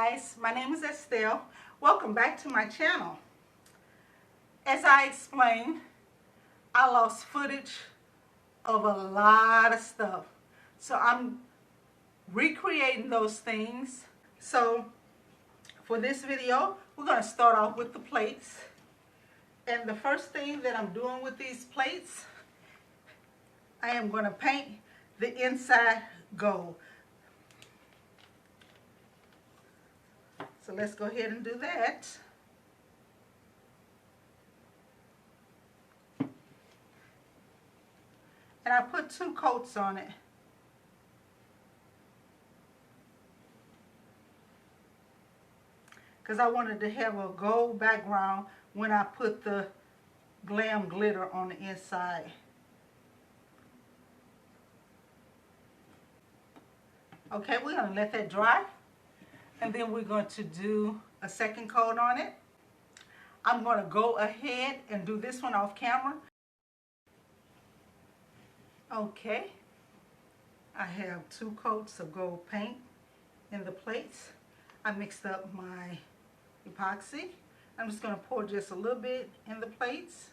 guys, my name is Estelle. Welcome back to my channel. As I explained, I lost footage of a lot of stuff. So I'm recreating those things. So for this video, we're going to start off with the plates. And the first thing that I'm doing with these plates, I am going to paint the inside gold. So let's go ahead and do that. And I put 2 coats on it. Because I wanted to have a gold background when I put the Glam glitter on the inside. Okay, we're going to let that dry. And then we're going to do a second coat on it. I'm going to go ahead and do this one off camera. Okay, I have 2 coats of gold paint in the plates. I mixed up my epoxy. I'm just going to pour just a little bit in the plates.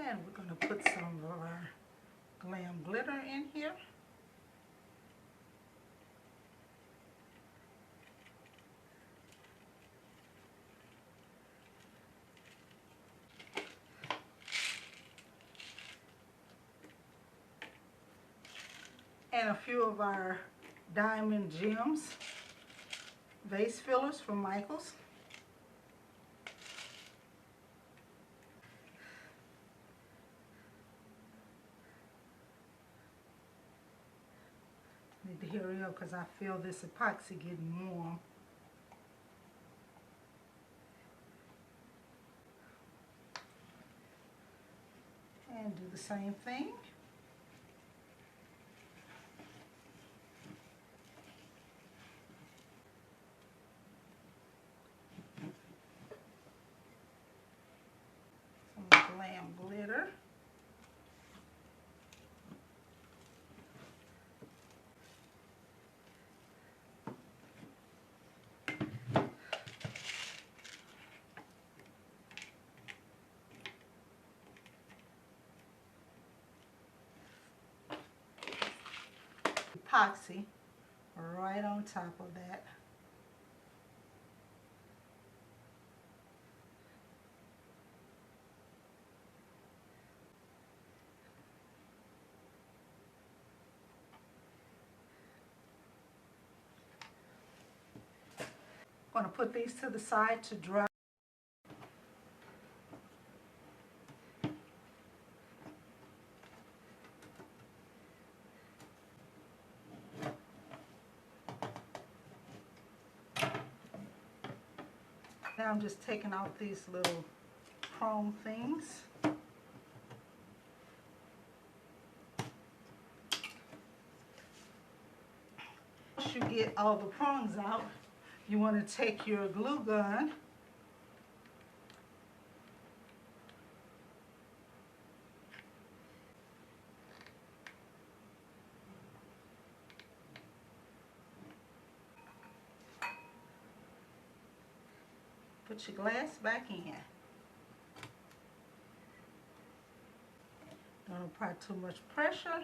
And we're going to put some of our Glam glitter in here. And a few of our diamond gems vase fillers from Michaels. Need to hurry up because I feel this epoxy getting warm. And do the same thing. Some Glam glitter. Epoxy right on top of that. I'm going to put these to the side to dry. Now I'm just taking out these little chrome things. Once you get all the prongs out, you want to take your glue gun put your glass back in. Don't apply too much pressure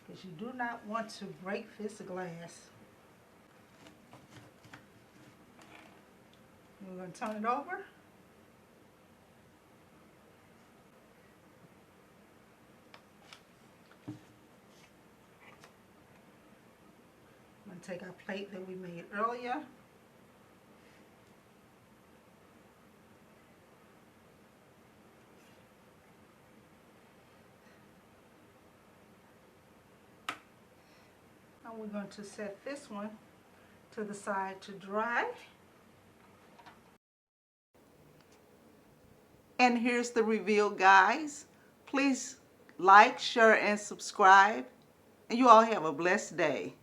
because you do not want to break this glass. We're going to turn it over. I'm going to take our plate that we made earlier. Now we're going to set this one to the side to dry. And here's the reveal, guys. Please like, share, and subscribe. And you all have a blessed day.